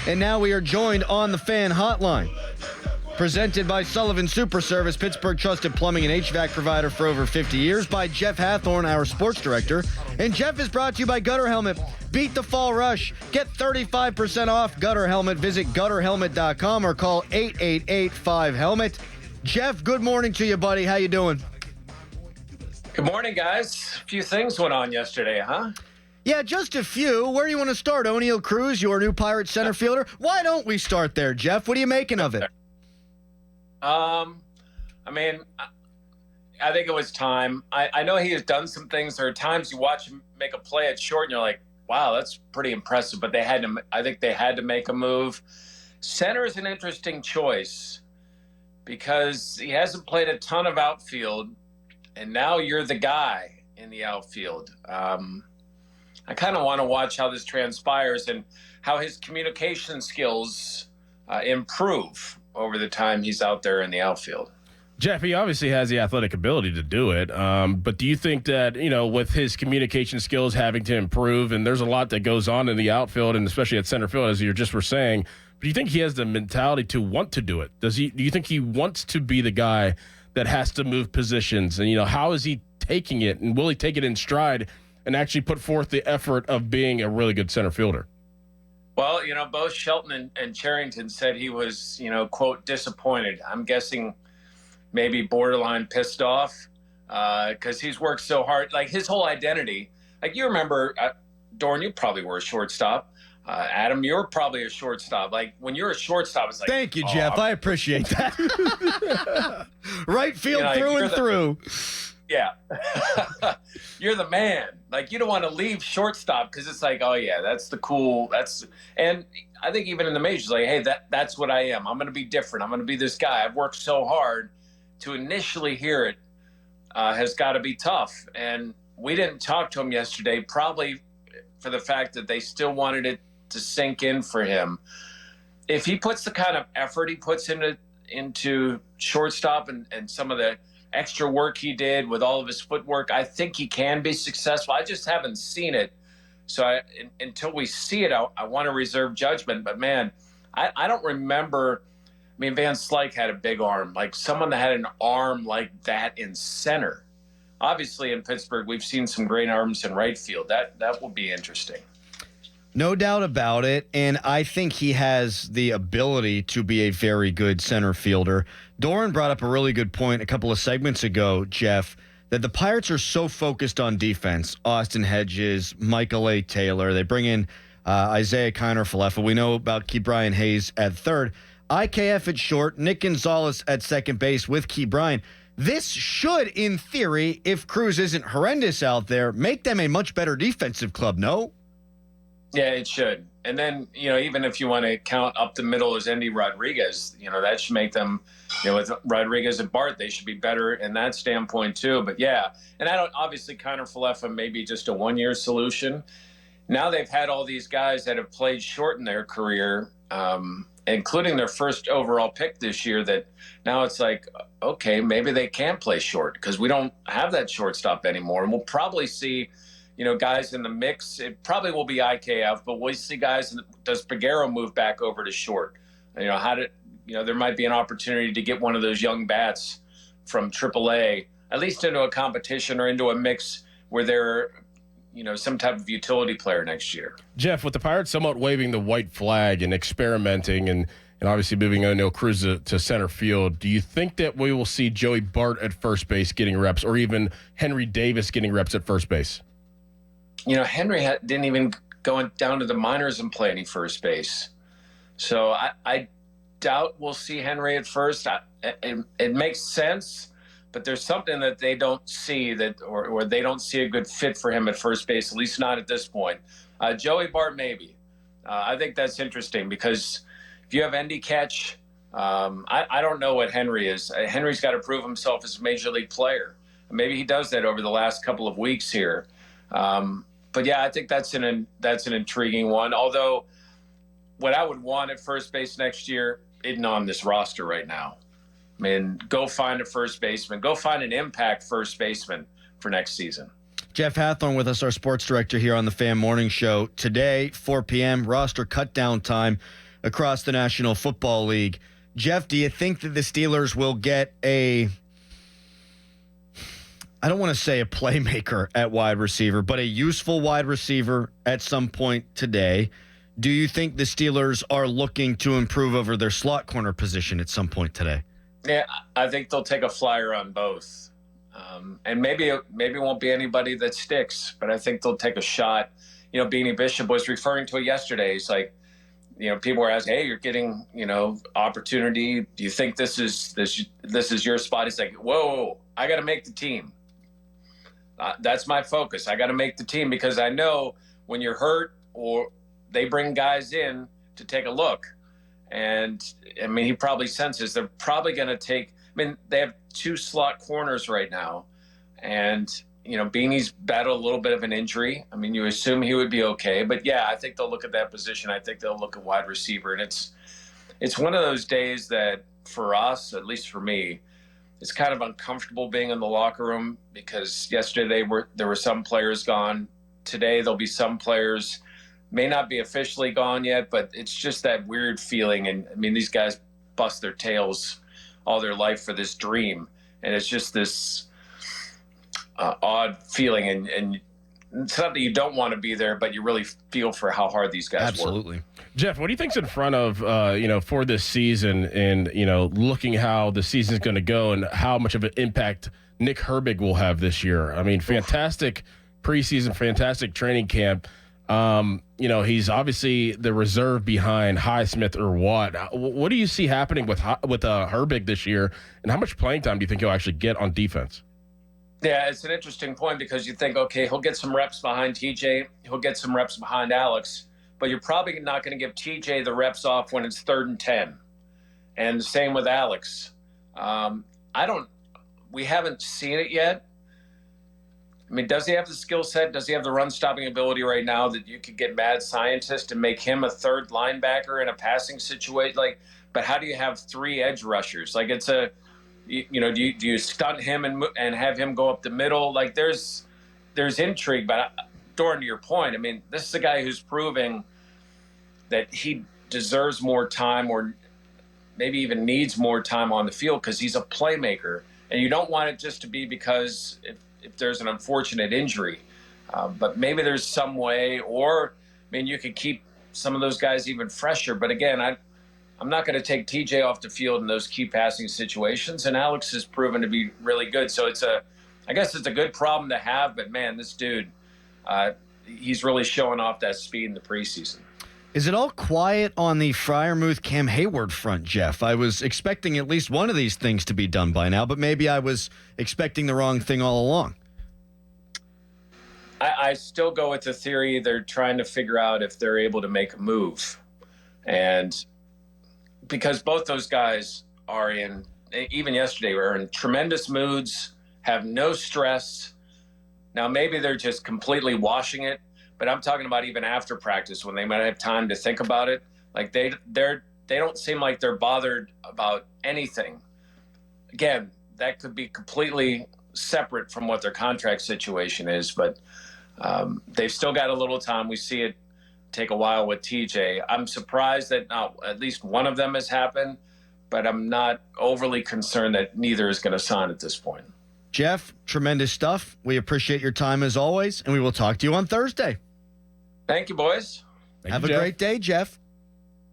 And now we are joined on the Fan Hotline. Presented by Sullivan Super Service, Pittsburgh trusted plumbing and HVAC provider for over 50 years, by Jeff Hathhorn, our sports director. And Jeff is brought to you by Gutter Helmet. Beat the fall rush. Get 35% off Gutter Helmet. Visit gutterhelmet.com or call 888-5HELMET. Jeff, good morning to you, buddy. How you doing? Good morning, guys. A few things went on yesterday, huh? Yeah, just a few. Where do you want to start? Oneil Cruz, your new Pirates center fielder. Why don't we start there, Jeff? What are you making of it? I think it was time. I know he has done some things. There are times you watch him make a play at short and you're like, wow, that's pretty impressive. But I think they had to make a move. Center is an interesting choice because he hasn't played a ton of outfield, and now you're the guy in the outfield. I kind of want to watch how this transpires and how his communication skills improve over the time he's out there in the outfield. Jeff, he obviously has the athletic ability to do it, but do you think that, with his communication skills having to improve, and there's a lot that goes on in the outfield and especially at center field, as you just were saying, do you think he has the mentality to want to do it? Do you think he wants to be the guy that has to move positions? And, how is he taking it, and will he take it in stride and actually put forth the effort of being a really good center fielder? Well, both Shelton and Cherington said he was, quote, disappointed. I'm guessing maybe borderline pissed off because he's worked so hard. Like, his whole identity, like, you remember, Dorn, you probably were a shortstop. Adam, you're probably a shortstop. Like, when you're a shortstop, it's like, thank you, Jeff. I appreciate that. Right field through and through. Yeah. You're the man. Like, you don't want to leave shortstop because it's like, oh, yeah, that's the cool. And I think even in the majors, like, hey, that's what I am. I'm going to be different. I'm going to be this guy. I've worked so hard. To initially hear it has got to be tough. And we didn't talk to him yesterday, probably for the fact that they still wanted it to sink in for him. If he puts the kind of effort he puts into shortstop and some of the extra work he did with all of his footwork, I think he can be successful. I just haven't seen it. So until we see it, I want to reserve judgment. But, man, I don't remember. I mean, Van Slyke had a big arm, like someone that had an arm like that in center. Obviously, in Pittsburgh, we've seen some great arms in right field. That will be interesting. No doubt about it, and I think he has the ability to be a very good center fielder. Doran brought up a really good point a couple of segments ago, Jeff, that the Pirates are so focused on defense. Austin Hedges, Michael A. Taylor. They bring in Isaiah Kiner-Falefa. We know about Key Brian Hayes at third. IKF at short, Nick Gonzalez at second base with Key Brian. This should, in theory, if Cruz isn't horrendous out there, make them a much better defensive club, no? Yeah, it should. And then, even if you want to count up the middle as Endy Rodriguez, that should make them, with Rodriguez and Bart, they should be better in that standpoint too. But yeah, and obviously Kiner-Falefa may be just a one-year solution. Now they've had all these guys that have played short in their career, including their first overall pick this year, that now it's like, okay, maybe they can play short because we don't have that shortstop anymore. And we'll probably see, guys in the mix. It probably will be IKF, but we'll see guys. Does Peguero move back over to short? There might be an opportunity to get one of those young bats from AAA, at least into a competition or into a mix where they're, some type of utility player next year. Jeff, with the Pirates somewhat waving the white flag and experimenting and obviously moving Oneil Cruz to center field, do you think that we will see Joey Bart at first base getting reps or even Henry Davis getting reps at first base? Henry didn't even go down to the minors and play any first base. So I doubt we'll see Henry at first. It makes sense. But there's something that they don't see or they don't see a good fit for him at first base, at least not at this point. Joey Bart, maybe. I think that's interesting because if you have Endy catch, I don't know what Henry is. Henry's got to prove himself as a major league player. Maybe he does that over the last couple of weeks here. But yeah, I think that's an intriguing one. Although what I would want at first base next year isn't on this roster right now. I mean, go find a first baseman. Go find an impact first baseman for next season. Jeff Hathhorn with us, our sports director here on the Fan Morning Show. Today, 4 p.m., roster cut-down time. across the National Football League. Jeff, do you think that the Steelers will get I don't want to say a playmaker at wide receiver, but a useful wide receiver at some point today? Do you think the Steelers are looking to improve over their slot corner position at some point today? Yeah, I think they'll take a flyer on both. And maybe it won't be anybody that sticks, but I think they'll take a shot. Beanie Bishop was referring to it yesterday. He's like, people were asking, hey, you're getting, opportunity. Do you think this is your spot? He's like, whoa, I got to make the team. That's my focus. I got to make the team because I know when you're hurt or they bring guys in to take a look. And, he probably senses they're probably going to take – they have 2 slot corners right now. And, Beanie's battled a little bit of an injury. You assume he would be okay. But, yeah, I think they'll look at that position. I think they'll look at wide receiver. And it's one of those days that for us, at least for me, it's kind of uncomfortable being in the locker room because yesterday there were some players gone. Today there'll be some players – may not be officially gone yet, but it's just that weird feeling. And these guys bust their tails all their life for this dream. And it's just this odd feeling. And it's not that you don't want to be there, but you really feel for how hard these guys Absolutely. work. Jeff, what do you think's in front of, for this season and, looking how the season's going to go and how much of an impact Nick Herbig will have this year? Fantastic preseason, fantastic training camp. He's obviously the reserve behind Highsmith or Watt. What do you see happening with Herbig this year, and how much playing time do you think he'll actually get on defense? Yeah, it's an interesting point because you think, okay, he'll get some reps behind TJ, he'll get some reps behind Alex, but you're probably not going to give TJ the reps off when it's 3rd and 10. And the same with Alex. We haven't seen it yet. Does he have the skill set? Does he have the run-stopping ability right now that you could get mad scientist and make him a 3rd linebacker in a passing situation? But how do you have 3 edge rushers? It's do you stunt him and have him go up the middle? There's intrigue. But Doran, to your point, this is a guy who's proving that he deserves more time or maybe even needs more time on the field because he's a playmaker. And you don't want it just to be because if there's an unfortunate injury. But maybe there's some way, or, you could keep some of those guys even fresher. But again, I'm not going to take TJ off the field in those key passing situations. And Alex has proven to be really good. So I guess it's a good problem to have, but man, this dude, he's really showing off that speed in the preseason. Is it all quiet on the Freiermuth Cam Hayward front, Jeff? I was expecting at least one of these things to be done by now, but maybe I was expecting the wrong thing all along. I still go with the theory they're trying to figure out if they're able to make a move. And because both those guys are even yesterday, were in tremendous moods, have no stress. Now, maybe they're just completely washing it. But I'm talking about even after practice when they might have time to think about it. They don't seem like they're bothered about anything. Again, that could be completely separate from what their contract situation is, but they've still got a little time. We see it take a while with TJ. I'm surprised that at least one of them has happened, but I'm not overly concerned that neither is going to sign at this point. Jeff, tremendous stuff. We appreciate your time as always, and we will talk to you on Thursday. Thank you, boys. Have a great day, Jeff.